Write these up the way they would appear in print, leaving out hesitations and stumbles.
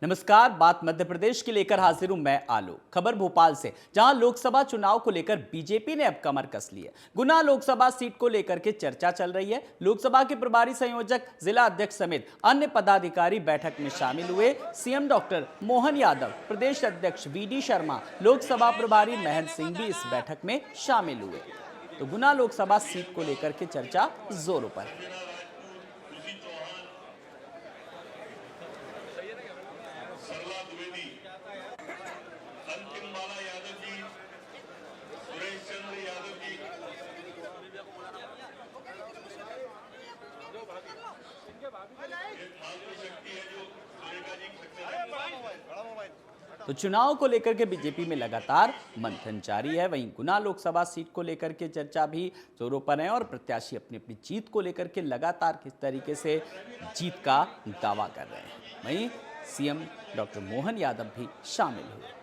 नमस्कार, बात मध्य प्रदेश की लेकर हाजिर हूं मैं आलोक। खबर भोपाल से, जहां लोकसभा चुनाव को लेकर बीजेपी ने अब कमर कस ली है। गुना लोकसभा सीट को लेकर के चर्चा चल रही है। लोकसभा के प्रभारी संयोजक, जिला अध्यक्ष समेत अन्य पदाधिकारी बैठक में शामिल हुए। सीएम डॉक्टर मोहन यादव, प्रदेश अध्यक्ष वीडी शर्मा, लोकसभा प्रभारी महेंद्र सिंह भी इस बैठक में शामिल हुए। तो गुना लोकसभा सीट को लेकर के चर्चा जोरों पर है। तो चुनाव को लेकर के बीजेपी में लगातार मंथन जारी है। वहीं गुना लोकसभा सीट को लेकर के चर्चा भी जोरों पर है और प्रत्याशी अपनी अपनी जीत को लेकर के लगातार किस तरीके से जीत का दावा कर रहे हैं। वहीं सीएम डॉक्टर मोहन यादव भी शामिल हुए।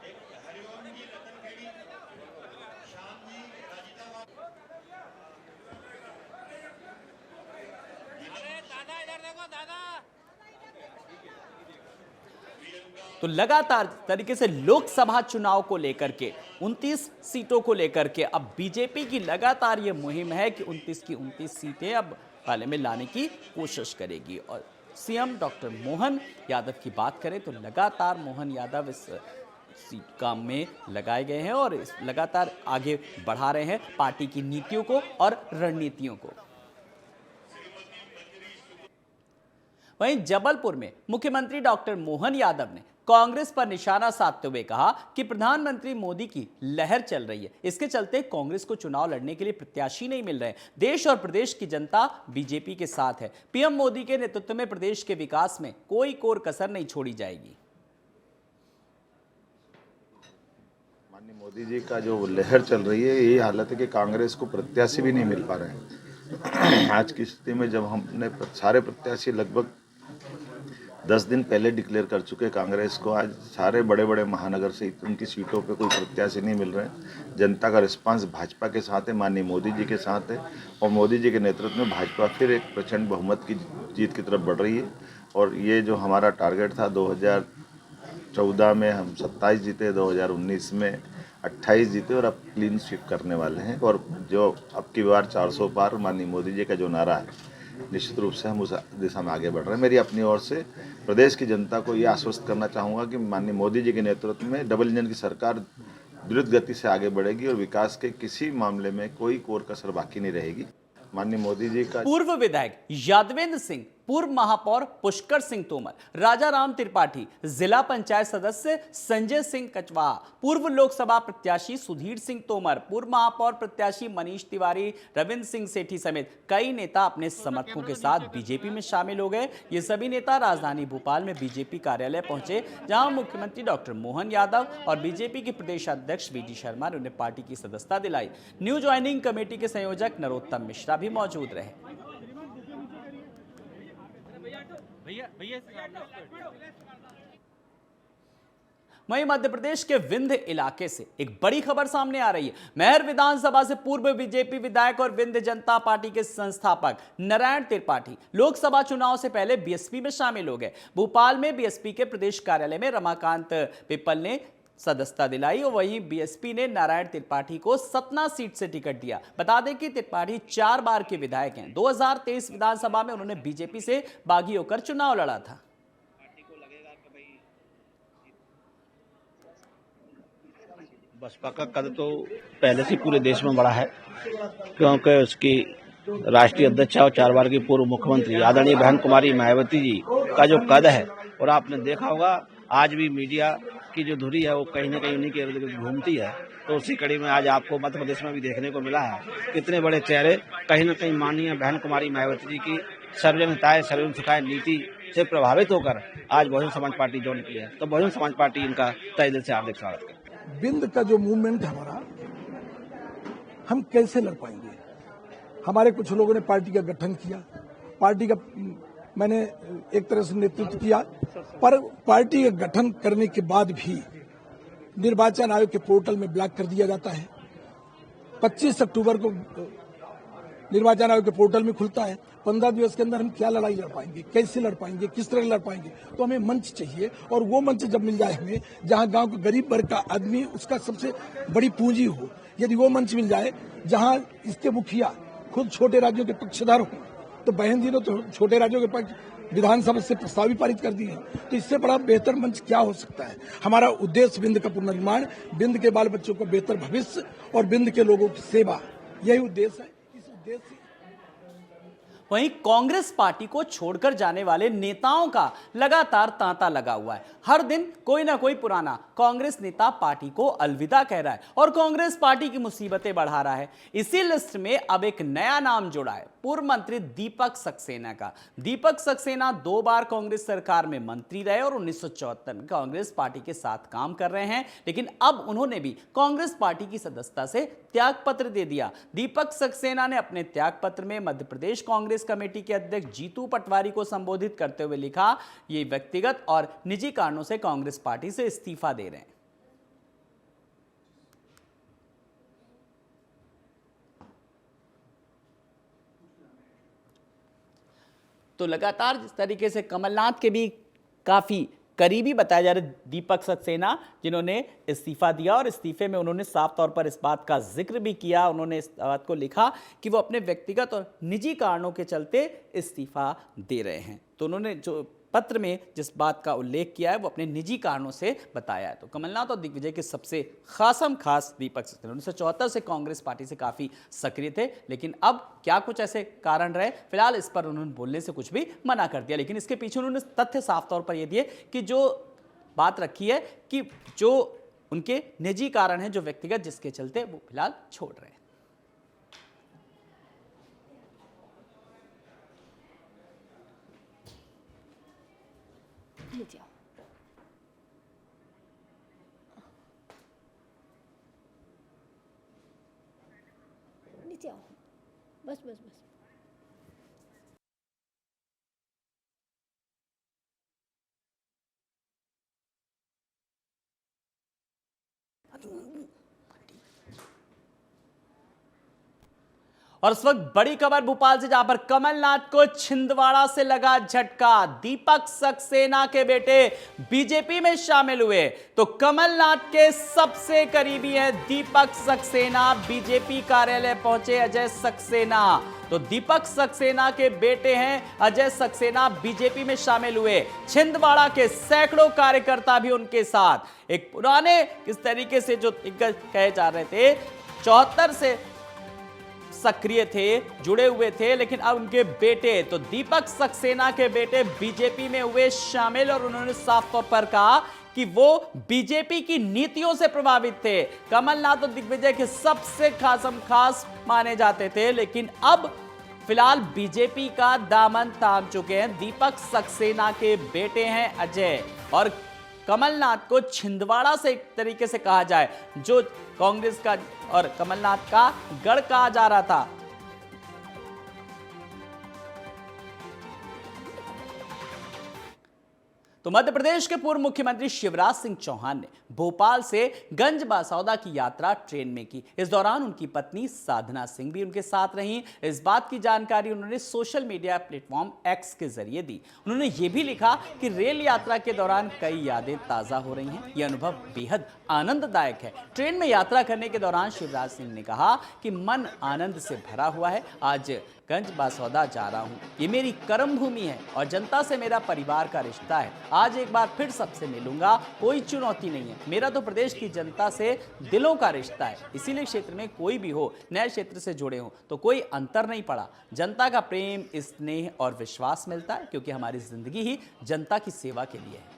तो लगातार तरीके से लोकसभा चुनाव को लेकर के 29 सीटों को लेकर के अब बीजेपी की लगातार ये मुहिम है कि 29 की 29 सीटें अब पाले में लाने की कोशिश करेगी। और सीएम डॉक्टर मोहन यादव की बात करें तो लगातार मोहन यादव इस सीट काम में लगाए गए हैं और इस लगातार आगे बढ़ा रहे हैं पार्टी की नीतियों को और रणनीतियों को। वहीं जबलपुर में मुख्यमंत्री डॉक्टर मोहन यादव ने कांग्रेस पर निशाना साधते हुए कहा कि प्रधानमंत्री मोदी की लहर चल रही है, इसके चलते कांग्रेस को चुनाव लड़ने के लिए प्रत्याशी नहीं मिल रहे। देश और प्रदेश की जनता बीजेपी के साथ है। पीएम मोदी के नेतृत्व में प्रदेश के विकास में कोई कोर कसर नहीं छोड़ी जाएगी। माननीय मोदी जी का जो लहर चल रही है, यही हालत है कि कांग्रेस को प्रत्याशी भी नहीं मिल पा रहे हैं। आज की स्थिति में जब हमने सारे प्रत्याशी लगभग 10 दिन पहले डिक्लेयर कर चुके कांग्रेस को, आज सारे बड़े बड़े महानगर से उनकी सीटों पे कोई प्रत्याशी नहीं मिल रहे हैं। जनता का रिस्पांस भाजपा के साथ है, माननीय मोदी जी के साथ है और मोदी जी के नेतृत्व में भाजपा फिर एक प्रचंड बहुमत की जीत की तरफ बढ़ रही है। और ये जो हमारा टारगेट था 2014 में हम 27 जीते, 2019 में 28 जीते और अब क्लीन स्वीप करने वाले हैं। और जो अब की बार 400 पार माननीय मोदी जी का जो नारा है, निश्चित रूप से हम उस दिशा में आगे बढ़ रहे हैं। मेरी अपनी ओर से प्रदेश की जनता को ये आश्वस्त करना चाहूँगा कि माननीय मोदी जी के नेतृत्व में डबल इंजन की सरकार द्रुत गति से आगे बढ़ेगी और विकास के किसी मामले में कोई कोर कसर बाकी नहीं रहेगी। माननीय मोदी जी का पूर्व विधायक यादवेंद्र सिंह, पूर्व महापौर पुष्कर सिंह तोमर, राजा राम त्रिपाठी, जिला पंचायत सदस्य संजय सिंह कचवा, पूर्व लोकसभा प्रत्याशी सुधीर सिंह तोमर, पूर्व महापौर प्रत्याशी मनीष तिवारी, रविंद्र सिंह सेठी समेत कई नेता अपने समर्थकों के साथ बीजेपी में शामिल हो गए। ये सभी नेता राजधानी भोपाल में बीजेपी कार्यालय पहुंचे, जहां मुख्यमंत्री डॉक्टर मोहन यादव और बीजेपी के प्रदेश अध्यक्ष वीडी शर्मा ने उन्हें पार्टी की सदस्यता दिलाई। न्यू ज्वाइनिंग कमेटी के संयोजक नरोत्तम मिश्रा भी मौजूद रहे। वहीं मध्य प्रदेश के विंध्य इलाके से एक बड़ी खबर सामने आ रही है। मेहर विधानसभा से पूर्व बीजेपी विधायक और विंध्य जनता पार्टी के संस्थापक नारायण त्रिपाठी लोकसभा चुनाव से पहले बीएसपी में शामिल हो गए। भोपाल में बीएसपी के प्रदेश कार्यालय में रमाकांत पिप्पल ने सदस्यता दिलाई और वहीं बीएसपी ने नारायण त्रिपाठी को सतना सीट से टिकट दिया। बता दें कि त्रिपाठी 4 बार के विधायक हैं। 2023 विधानसभा में उन्होंने बीजेपी से बागी होकर चुनाव लड़ा था। बसपा का कद तो पहले से पूरे देश में बड़ा है, क्योंकि उसकी राष्ट्रीय अध्यक्ष और 4 बार की पूर्व मुख्यमंत्री आदरणीय बहन कुमारी मायावती जी का जो कद है, और आपने देखा होगा आज भी मीडिया की जो धुरी है वो कहीं न कहीं उन्हीं के इर्द गिर्द घूमती है। तो उसी कड़ी में आज आपको मध्य प्रदेश में भी देखने को मिला है कितने बड़े चेहरे कहीं न कहीं माननीय बहन कुमारी मायावती जी की सर्वजन हिताय सर्वजन सुखाय नीति से प्रभावित होकर आज बहुजन समाज पार्टी जो निकली है। तो बहुजन समाज पार्टी इनका तहे दिल से हार्दिक स्वागत करती है। बिंद का जो मूवमेंट है हमारा, हम कैसे लड़ पाएंगे? हमारे कुछ लोगों ने पार्टी का गठन किया, पार्टी का मैंने एक तरह से नेतृत्व किया, पर पार्टी का गठन करने के बाद भी निर्वाचन आयोग के पोर्टल में ब्लॉक कर दिया जाता है। 25 अक्टूबर को निर्वाचन आयोग के पोर्टल में खुलता है 15 दिवस के अंदर हम क्या लड़ाई लड़ पाएंगे, कैसे लड़ पाएंगे, किस तरह लड़ पाएंगे। तो हमें मंच चाहिए, और वो मंच जब मिल जाए हमें, जहां गांव के गरीब वर्ग का आदमी उसका सबसे बड़ी पूंजी हो, यदि वो मंच मिल जाए जहां इसके मुखिया खुद छोटे राज्यों के पक्षधर हो, तो बहन जी ने तो छोटे राज्यों के पक्ष विधानसभा से प्रस्ताव भी पारित कर दिए हैं। तो इससे बड़ा बेहतर मंच क्या हो सकता है। हमारा उद्देश्य बिंद का पुनर्निर्माण, बिंद के बाल बच्चों का बेहतर भविष्य और बिंद के लोगों की सेवा, यही उद्देश्य है। इस उद्देश्य से वहीं कांग्रेस पार्टी को छोड़कर जाने वाले नेताओं का लगातार तांता लगा हुआ है। हर दिन कोई ना कोई पुराना कांग्रेस नेता पार्टी को अलविदा कह रहा है और कांग्रेस पार्टी की मुसीबतें बढ़ा रहा है। इसी लिस्ट में अब एक नया नाम जुड़ा है, पूर्व मंत्री दीपक सक्सेना का। दीपक सक्सेना 2 बार कांग्रेस सरकार में मंत्री रहे और 1974 में कांग्रेस पार्टी के साथ काम कर रहे हैं, लेकिन अब उन्होंने भी कांग्रेस पार्टी की सदस्यता से त्याग पत्र दे दिया। दीपक सक्सेना ने अपने त्याग पत्र में मध्य प्रदेश कांग्रेस कमेटी के अध्यक्ष जीतू पटवारी को संबोधित करते हुए लिखा, ये व्यक्तिगत और निजी कारणों से कांग्रेस पार्टी से इस्तीफा दे रहे हैं। तो लगातार जिस तरीके से कमलनाथ के भी काफी करीबी बताया जा रहा है दीपक सक्सेना, जिन्होंने इस्तीफा दिया और इस्तीफे में उन्होंने साफ तौर पर इस बात का जिक्र भी किया। उन्होंने इस बात को लिखा कि वो अपने व्यक्तिगत और निजी कारणों के चलते इस्तीफा दे रहे हैं। तो उन्होंने जो पत्र में जिस बात का उल्लेख किया है वो अपने निजी कारणों से बताया है। तो कमलनाथ और दिग्विजय के सबसे खास दीपक सक्सेना 1974 से कांग्रेस पार्टी से काफी सक्रिय थे, लेकिन अब क्या कुछ ऐसे कारण रहे, फिलहाल इस पर उन्होंने बोलने से कुछ भी मना कर दिया। लेकिन इसके पीछे उन्होंने तथ्य साफ तौर पर यह दिए कि जो बात रखी है कि जो उनके निजी कारण है, जो व्यक्तिगत जिसके चलते वो फिलहाल छोड़ रहे हैं। नीचे आओ, नीचे आओ, बस बस बस। और इस वक्त बड़ी खबर भोपाल से, जहां पर कमलनाथ को छिंदवाड़ा से लगा झटका। दीपक सक्सेना के बेटे बीजेपी में शामिल हुए। तो कमलनाथ के सबसे करीबी हैं दीपक सक्सेना। बीजेपी कार्यालय पहुंचे अजय सक्सेना। तो दीपक सक्सेना के बेटे हैं अजय सक्सेना, बीजेपी में शामिल हुए। छिंदवाड़ा के सैकड़ों कार्यकर्ता भी उनके साथ। एक पुराने किस तरीके से जो कहे जा रहे थे 74 से सक्रिय थे, जुड़े हुए थे, लेकिन अब उनके बेटे, तो दीपक सक्सेना के बेटे बीजेपी में हुए शामिल और उन्होंने साफ तौर पर कहा कि वो बीजेपी की नीतियों से प्रभावित थे। कमलनाथ और दिग्विजय के सबसे खास माने जाते थे, लेकिन अब फिलहाल बीजेपी का दामन थाम चुके हैं। दीपक सक्सेना के बेटे हैं अजय, और कमलनाथ को छिंदवाड़ा से एक तरीके से कहा जाए, जो कांग्रेस का और कमलनाथ का गढ़ कहा जा रहा था। तो मध्य प्रदेश के पूर्व मुख्यमंत्री शिवराज सिंह चौहान ने भोपाल से गंज बासौदा की यात्रा ट्रेन में की। इस दौरान उनकी पत्नी साधना सिंह भी उनके साथ रहीं। इस बात की जानकारी उन्होंने सोशल मीडिया प्लेटफॉर्म एक्स के जरिए दी। उन्होंने ये भी लिखा कि रेल यात्रा के दौरान कई यादें ताजा हो रही हैं। यह अनुभव बेहद आनंददायक है। ट्रेन में यात्रा करने के दौरान शिवराज सिंह ने कहा कि मन आनंद से भरा हुआ है। आज गंज बासौदा जा रहा हूं, ये मेरी कर्म भूमि है और जनता से मेरा परिवार का रिश्ता है। आज एक बार फिर सबसे मिलूंगा, कोई चुनौती नहीं है। मेरा तो प्रदेश की जनता से दिलों का रिश्ता है, इसीलिए क्षेत्र में कोई भी हो, नए क्षेत्र से जुड़े हो तो कोई अंतर नहीं पड़ा। जनता का प्रेम, स्नेह और विश्वास मिलता है, क्योंकि हमारी जिंदगी ही जनता की सेवा के लिए है।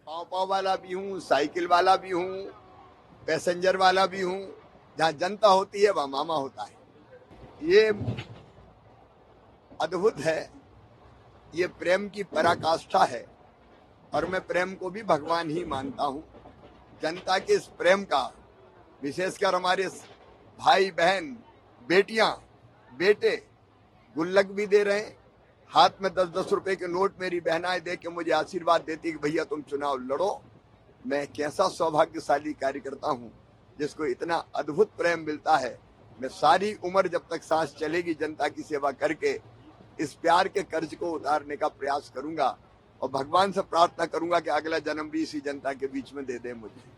पाव वाला भी हूँ, साइकिल वाला भी हूँ, पैसेंजर वाला भी हूँ। जहाँ जनता होती है वहाँ मामा होता है। ये अद्भुत है, ये प्रेम की पराकाष्ठा है और मैं प्रेम को भी भगवान ही मानता हूँ। जनता के इस प्रेम का, विशेषकर हमारे भाई बहन, बेटियां, बेटे गुल्लक भी दे रहे हैं। हाथ में 10-10 रुपए के नोट मेरी बहनाएं दे के मुझे आशीर्वाद देती कि भैया तुम चुनाव लड़ो। मैं कैसा सौभाग्यशाली कार्यकर्ता हूं जिसको इतना अद्भुत प्रेम मिलता है मैं सारी उम्र जब तक सांस चलेगी जनता की सेवा करके इस प्यार के कर्ज को उतारने का प्रयास करूंगा और भगवान से प्रार्थना करूंगा कि अगला जन्म भी इसी जनता के बीच में दे दे मुझे।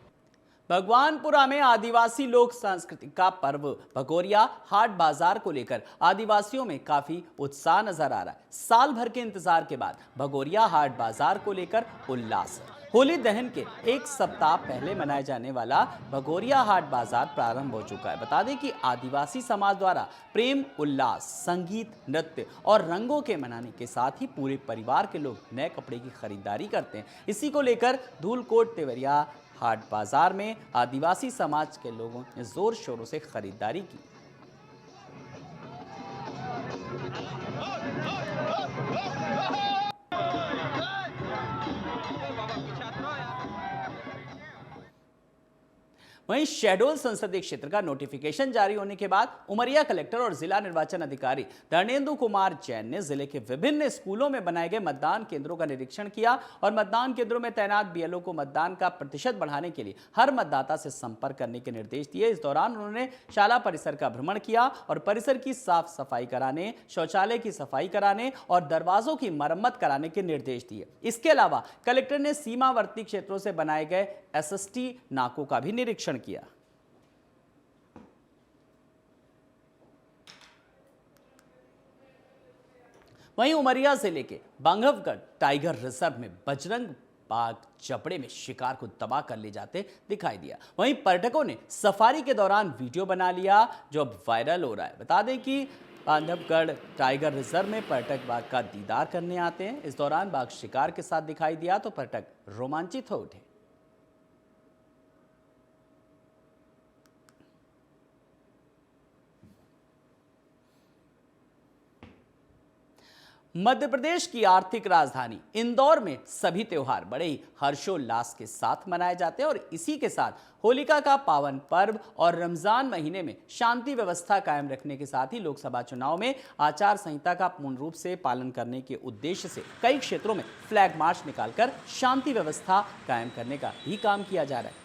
भगवानपुरा में आदिवासी लोक संस्कृति का पर्व भगोरिया हाट बाजार को लेकर आदिवासियों में काफी उत्साह नजर आ रहा है। साल भर के इंतजार के बाद भगोरिया हाट बाजार को लेकर उल्लास है। होली दहन के एक सप्ताह पहले मनाए जाने वाला भगोरिया हाट बाजार प्रारंभ हो चुका है। बता दें कि आदिवासी समाज द्वारा प्रेम, उल्लास, संगीत, नृत्य और रंगों के मनाने के साथ ही पूरे परिवार के लोग नए कपड़े की खरीदारी करते हैं। इसी को लेकर धूलकोट तेवरिया हाट बाजार में आदिवासी समाज के लोगों ने जोर शोरों से खरीदारी की। वहीं शहडोल संसदीय क्षेत्र का नोटिफिकेशन जारी होने के बाद उमरिया कलेक्टर और जिला निर्वाचन अधिकारी धर्मेंद्र कुमार जैन ने जिले के विभिन्न स्कूलों में बनाए गए मतदान केंद्रों का निरीक्षण किया और मतदान केंद्रों में तैनात बीएलओ को मतदान का प्रतिशत बढ़ाने के लिए हर मतदाता से संपर्क करने के निर्देश दिए। इस दौरान उन्होंने शाला परिसर का भ्रमण किया और परिसर की साफ सफाई कराने, शौचालय की सफाई कराने और दरवाजों की मरम्मत कराने के निर्देश दिए। इसके अलावा कलेक्टर ने सीमावर्ती क्षेत्रों से बनाए गए एसएसटी नाकों का भी निरीक्षण किया। वहीं उमरिया जिले के बांधवगढ़ टाइगर रिजर्व में बजरंग बाघ जबड़े में शिकार को दबा कर ले जाते दिखाई दिया। वहीं पर्यटकों ने सफारी के दौरान वीडियो बना लिया जो अब वायरल हो रहा है। बता दें कि बांधवगढ़ टाइगर रिजर्व में पर्यटक बाघ का दीदार करने आते हैं। इस दौरान बाघ शिकार के साथ दिखाई दिया तो पर्यटक रोमांचित हो उठे। मध्य प्रदेश की आर्थिक राजधानी इंदौर में सभी त्योहार बड़े ही हर्षोल्लास के साथ मनाए जाते हैं और इसी के साथ होलिका का पावन पर्व और रमजान महीने में शांति व्यवस्था कायम रखने के साथ ही लोकसभा चुनाव में आचार संहिता का पूर्ण रूप से पालन करने के उद्देश्य से कई क्षेत्रों में फ्लैग मार्च निकालकर शांति व्यवस्था कायम करने का भी काम किया जा रहा है।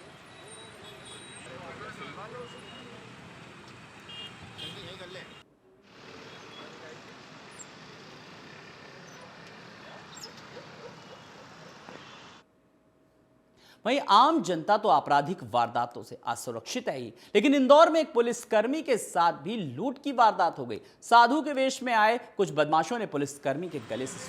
वहीं आम जनता तो आपराधिक वारदातों से असुरक्षित है ही, लेकिन इंदौर में एक पुलिसकर्मी के साथ भी लूट की वारदात हो गई। साधु के वेश में आए कुछ बदमाशों ने पुलिसकर्मी के गले से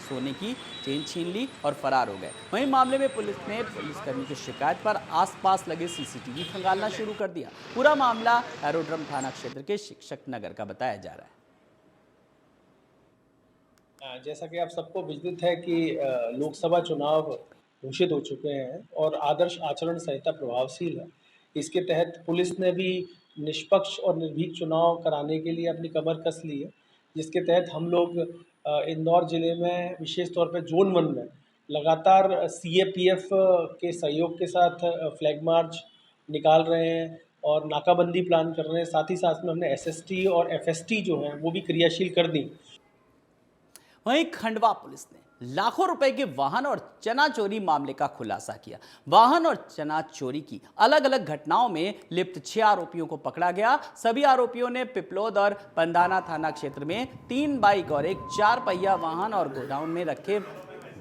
सोने की चेन छीन ली और फरार हो गए। वहीं मामले में पुलिस ने पुलिसकर्मी की शिकायत पर आसपास लगे सीसीटीवी खंगालना शुरू कर दिया। पूरा मामला एरोड्रम थाना क्षेत्र के शिक्षक नगर का बताया जा रहा है। जैसा कि आप सबको विदित है कि लोकसभा चुनाव घोषित हो चुके हैं और आदर्श आचरण संहिता प्रभावशील है। इसके तहत पुलिस ने भी निष्पक्ष और निर्भीक चुनाव कराने के लिए अपनी कमर कस ली है, जिसके तहत हम लोग इंदौर जिले में विशेष तौर पर जोन 1 में लगातार सीएपीएफ के सहयोग के साथ फ्लैग मार्च निकाल रहे हैं और नाकाबंदी प्लान कर रहे हैं। साथ ही साथ में हमने एसएसटी और एफएसटी जो हैं वो भी क्रियाशील कर दी। वहीं खंडवा पुलिस ने लाखों रुपए के वाहन और चना चोरी मामले का खुलासा किया। वाहन और चना चोरी की अलग अलग घटनाओं में लिप्त 6 आरोपियों को पकड़ा गया। सभी आरोपियों ने पिपलोद और पंदाना थाना क्षेत्र में 3 बाइक और एक 4 पहिया वाहन और गोडाउन में रखे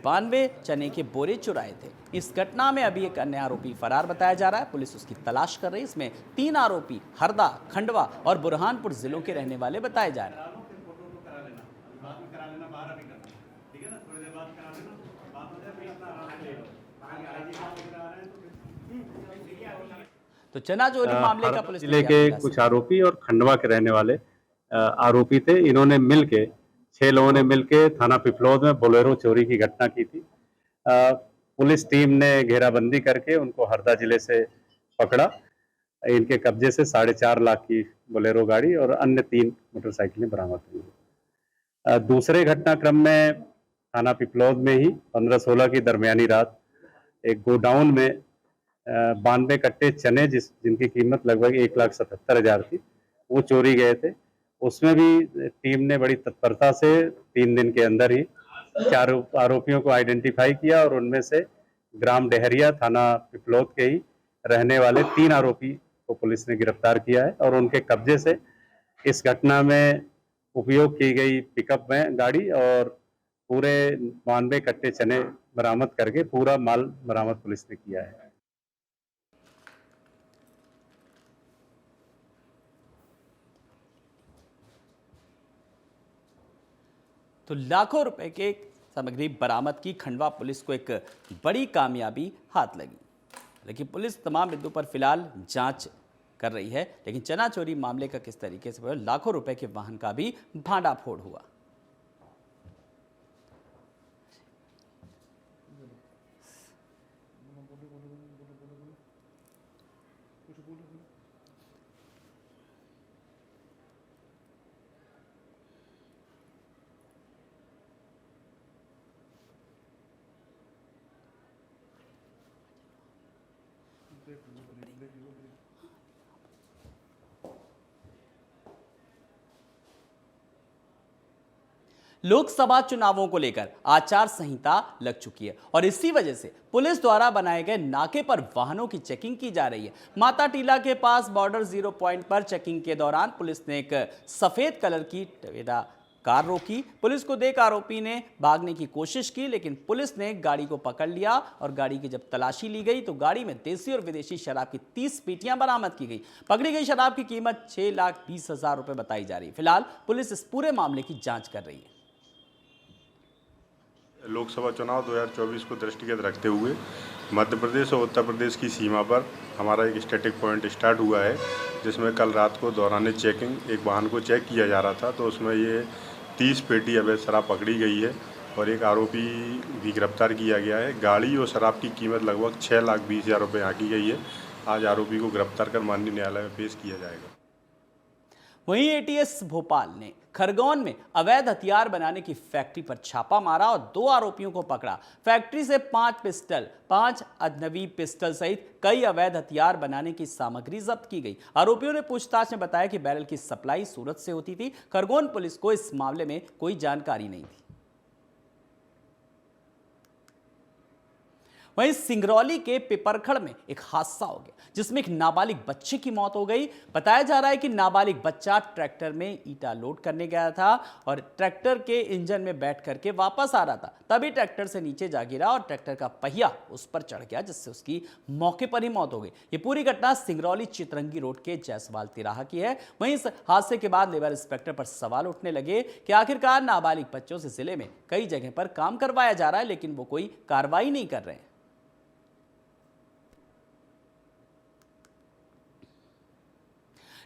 92 चने के बोरे चुराए थे। इस घटना में अभी एक अन्य आरोपी फरार बताया जा रहा है। पुलिस उसकी तलाश कर रही है। इसमें 3 आरोपी हरदा, खंडवा और बुरहानपुर जिलों के रहने वाले बताए जा रहे हैं। तो चना चोरी मामले का पुलिस जिले के कुछ आरोपी और खंडवा के रहने वाले आरोपी थे। इन्होंने मिलके 6 लोगों ने मिलके थाना पिपलोद में बोलेरो चोरी की घटना की थी। पुलिस टीम ने घेराबंदी करके उनको हरदा जिले से पकड़ा। इनके कब्जे से 4.5 लाख की बोलेरो गाड़ी और अन्य 3 मोटरसाइकिलें बरामद हुई। दूसरे घटनाक्रम में थाना पिपलोद में ही 15-16 की दरमियानी रात एक गोडाउन में 92 कट्टे चने जिनकी कीमत लगभग 1,77,000 थी, वो चोरी गए थे। उसमें भी टीम ने बड़ी तत्परता से 3 दिन के अंदर ही 4 आरोपियों को आइडेंटिफाई किया और उनमें से ग्राम डेहरिया थाना पिपलोद के ही रहने वाले 3 आरोपी को पुलिस ने गिरफ्तार किया है और उनके कब्जे से इस घटना में उपयोग की गई पिकअप में गाड़ी और पूरे 92 कट्टे चने बरामद करके पूरा माल बरामद पुलिस ने किया है। तो लाखों रुपए के सामग्री बरामद की खंडवा पुलिस को एक बड़ी कामयाबी हाथ लगी। लेकिन पुलिस तमाम बिंदु पर फिलहाल जांच कर रही है, लेकिन चना चोरी मामले का किस तरीके से लाखों रुपए के वाहन का भी भांडाफोड़ हुआ। लोकसभा चुनावों को लेकर आचार संहिता लग चुकी है और इसी वजह से पुलिस द्वारा बनाए गए नाके पर वाहनों की चेकिंग की जा रही है। माता टीला के पास बॉर्डर 0 पॉइंट पर चेकिंग के दौरान पुलिस ने एक सफेद कलर की टवेरा कार रोकी। पुलिस को देख आरोपी ने भागने की कोशिश की, लेकिन पुलिस ने गाड़ी को पकड़ लिया और गाड़ी की जब तलाशी ली गई तो गाड़ी में देसी और विदेशी शराब की 30 पेटियां बरामद की गई। पकड़ी गई शराब की कीमत 6,20,000 रुपए बताई जा रही है। फिलहाल पुलिस इस पूरे मामले की जांच कर रही है। लोकसभा चुनाव 2024 को दृष्टिगत रखते हुए मध्य प्रदेश और उत्तर प्रदेश की सीमा पर हमारा एक स्टैटिक पॉइंट स्टार्ट हुआ है, जिसमें कल रात को दौरान चेकिंग एक वाहन को चेक किया जा रहा था तो उसमें ये 30 पेटी अवैध शराब पकड़ी गई है और एक आरोपी भी गिरफ्तार किया गया है। गाड़ी और शराब की कीमत लगभग 6,20,000 रुपये आंकी गई है। आज आरोपी को गिरफ्तार कर माननीय न्यायालय में पेश किया जाएगा। वहीं एटीएस भोपाल ने खरगोन में अवैध हथियार बनाने की फैक्ट्री पर छापा मारा और 2 आरोपियों को पकड़ा। फैक्ट्री से 5 पिस्टल, 5 अजनबी पिस्टल सहित कई अवैध हथियार बनाने की सामग्री जब्त की गई। आरोपियों ने पूछताछ में बताया कि बैरल की सप्लाई सूरत से होती थी। खरगोन पुलिस को इस मामले में कोई जानकारी नहीं थी। वहीं सिंगरौली के पिपरखड़ में एक हादसा हो गया जिसमें एक नाबालिग बच्चे की मौत हो गई। बताया जा रहा है कि नाबालिग बच्चा ट्रैक्टर में ईटा लोड करने गया था और ट्रैक्टर के इंजन में बैठ करके वापस आ रहा था, तभी ट्रैक्टर से नीचे जा गिरा और ट्रैक्टर का पहिया उस पर चढ़ गया, जिससे उसकी मौके पर ही मौत हो गई। ये पूरी घटना सिंगरौली चितरंगी रोड के जायसवाल तिराहा की है। वहीं इस हादसे के बाद लेबर इंस्पेक्टर पर सवाल उठने लगे कि आखिरकार नाबालिग बच्चों से जिले में कई जगह पर काम करवाया जा रहा है, लेकिन वो कोई कार्रवाई नहीं कर रहे हैं।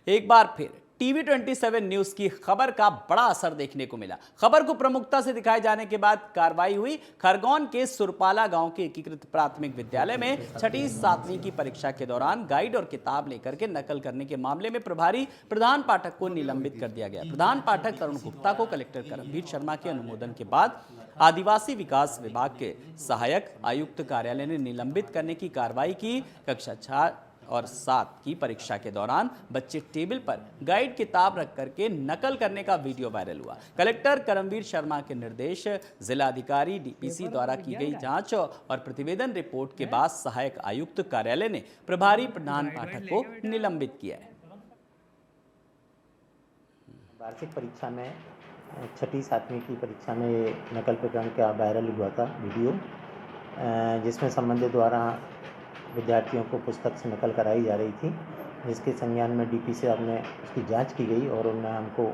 एक बार फिर टीवी 27 न्यूज की खबर का बड़ा असर देखने को मिला। खबर को प्रमुखता से दिखाए जाने के बाद कार्रवाई हुई। खरगोन के सुरपाला गांव के एकीकृत प्राथमिक विद्यालय में 6ठी 7वीं की परीक्षा के दौरान गाइड और किताब लेकर के नकल करने के मामले में प्रभारी प्रधान पाठक को निलंबित कर दिया गया। प्रधान पाठक तरुण गुप्ता को कलेक्टर करमवीर शर्मा के अनुमोदन के बाद आदिवासी विकास विभाग के सहायक आयुक्त कार्यालय ने निलंबित करने की कार्रवाई की। कक्षा 6 और 7 की परीक्षा के दौरान बच्चे टेबल पर गाइड किताब रख करके नकल करने का वीडियो वायरल हुआ। कलेक्टर करमवीर शर्मा के निर्देश, जिलाधिकारी डीपीसी द्वारा की गई जांच और प्रतिवेदन रिपोर्ट के बाद सहायक आयुक्त कार्यालय ने प्रभारी प्रधान पाठक को निलंबित किया है। वार्षिक परीक्षा में 6ठी 7वीं की परीक्षा में ये नकल प्रकरण का वायरल हुआ था वीडियो, जिसमें संबंधित द्वारा विद्यार्थियों को पुस्तक से नकल कराई जा रही थी, जिसके संज्ञान में डीपी साहब ने उसकी जांच की गई और उन्होंने हमको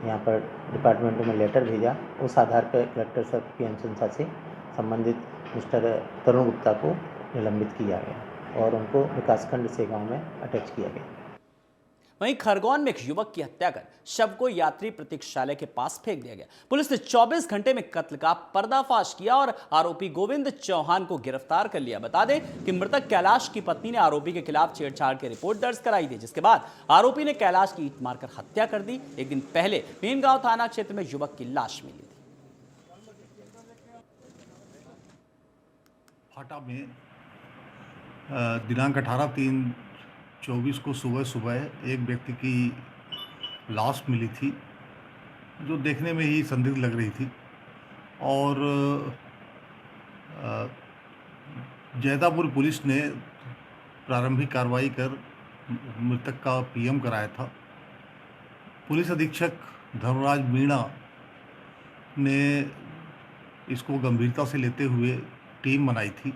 यहाँ पर डिपार्टमेंट में लेटर भेजा। उस आधार पर कलेक्टर साहब की अनुशंसा से संबंधित मिस्टर तरुण गुप्ता को निलंबित किया गया और उनको विकासखंड से गाँव में अटैच किया गया। वहीं खरगोन में एक युवक की हत्या कर शव को यात्री प्रतीक्षालय के पास फेंक दिया गया। पुलिस ने 24 घंटे में कत्ल का पर्दाफाश किया और आरोपी गोविंद चौहान को गिरफ्तार कर लिया। बता दें कि मृतक कैलाश की पत्नी ने आरोपी के खिलाफ छेड़छाड़ की रिपोर्ट दर्ज कराई थी, जिसके बाद आरोपी ने कैलाश की ईंट मारकर हत्या कर दी। एक दिन पहले मेनगांव थाना क्षेत्र में युवक की लाश मिली थी। फाटा में दिनांक 18/3/24 को सुबह एक व्यक्ति की लाश मिली थी, जो देखने में ही संदिग्ध लग रही थी और जैतापुर पुलिस ने प्रारंभिक कार्रवाई कर मृतक का पीएम कराया था। पुलिस अधीक्षक धर्मराज मीणा ने इसको गंभीरता से लेते हुए टीम बनाई थी।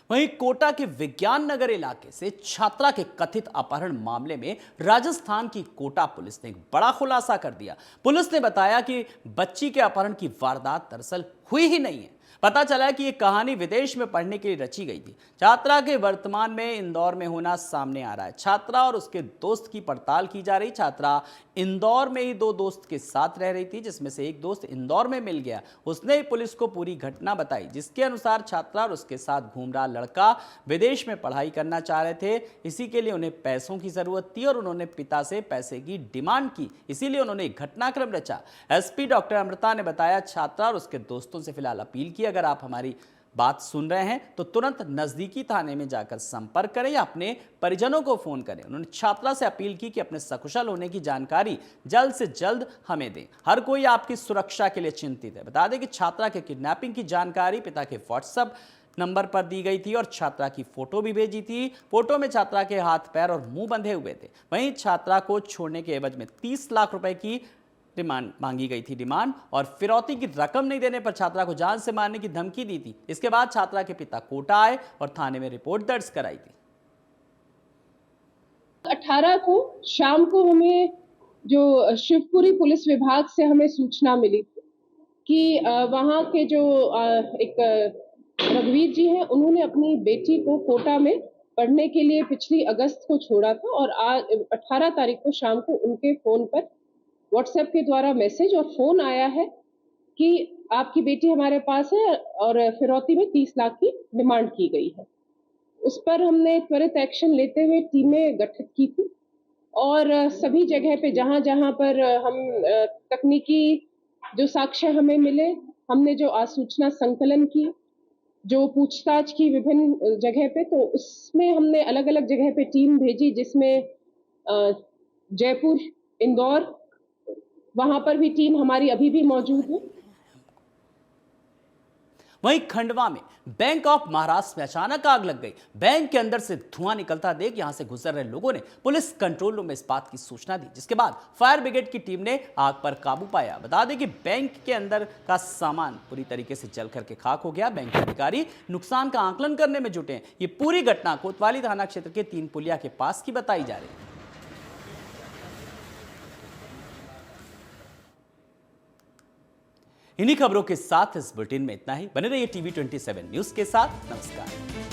वहीं कोटा के विज्ञान नगर इलाके से छात्रा के कथित अपहरण मामले में राजस्थान की कोटा पुलिस ने एक बड़ा खुलासा कर दिया। पुलिस ने बताया कि बच्ची के अपहरण की वारदात दरअसल हुई ही नहीं है। पता चला कि यह कहानी विदेश में पढ़ने के लिए रची गई थी। छात्रा के वर्तमान में इंदौर में होना सामने आ रहा है। छात्रा और उसके दोस्त की पड़ताल की जा रही। छात्रा इंदौर में ही 2 दोस्त के साथ रह रही थी, जिसमें से एक दोस्त इंदौर में मिल गया। उसने पुलिस को पूरी घटना बताई, जिसके अनुसार छात्रा और उसके साथ घूम रहा लड़का विदेश में पढ़ाई करना चाह रहे थे। इसी के लिए उन्हें पैसों की जरूरत थी और उन्होंने पिता से पैसे की डिमांड की, इसीलिए उन्होंने एक घटनाक्रम रचा। एसपी डॉक्टर अमृता ने बताया, छात्रा और उसके दोस्तों से फिलहाल अपील की, अगर आप हमारी बात सुन रहे हैं तो तुरंत नजदीकी थाने में जाकर संपर्क करें या अपने परिजनों को फोन करें। उन्होंने छात्रा से अपील की कि अपने सकुशल होने की जानकारी जल्द से जल्द हमें दें। हर कोई आपकी सुरक्षा के लिए चिंतित है। बता दें कि छात्रा के किडनैपिंग की जानकारी पिता के व्हाट्सएप नंबर पर दी गई थी और छात्रा की फोटो भी भेजी थी। फोटो में छात्रा के हाथ पैर और मुंह बंधे हुए थे। वहीं छात्रा को छोड़ने के एवज में 30 लाख रुपए की डिमांड मांगी गई थी और फिरौती की रकम नहीं देने पर छात्रा को जान से मारने की धमकी दी थी। इसके बाद छात्रा के पिता कोटा आए और थाने में रिपोर्ट दर्ज कराई थी। 18 को शाम को हमें जो शिवपुरी पुलिस विभाग से हमें सूचना मिली थी कि वहां के जो एक रघुवीर जी हैं, उन्होंने अपनी बेटी को कोटा में पढ़ने के लिए पिछली अगस्त को छोड़ा था और आज 18 तारीख को शाम को उनके फोन पर व्हाट्सएप के द्वारा मैसेज और फोन आया है कि आपकी बेटी हमारे पास है और फिरौती में 30 लाख की डिमांड की गई है। उस पर हमने त्वरित एक्शन लेते हुए टीमें गठित की थी और सभी जगह पे जहां जहां पर हम तकनीकी जो साक्ष्य हमें मिले, हमने जो आसूचना संकलन की, जो पूछताछ की विभिन्न जगह पे, तो उसमें हमने अलग अलग जगह पे टीम भेजी, जिसमें जयपुर, इंदौर, वहां पर भी टीम हमारी अभी भी मौजूद है। वहीं खंडवा में बैंक ऑफ महाराष्ट्र में अचानक आग लग गई। बैंक के अंदर से धुआं निकलता देख यहां से गुजर रहे लोगों ने पुलिस कंट्रोल रूम में इस बात की सूचना दी, जिसके बाद फायर ब्रिगेड की टीम ने आग पर काबू पाया। बता दें कि बैंक के अंदर का सामान पूरी तरीके से जल करके खाक हो गया। बैंक के अधिकारी नुकसान का आकलन करने में जुटे हैं। ये पूरी घटना कोतवाली थाना क्षेत्र के 3 पुलिया के पास की बताई जा रही है। इन्हीं खबरों के साथ इस बुलेटिन में इतना ही। बने रहिए TV 27 न्यूज के साथ। नमस्कार।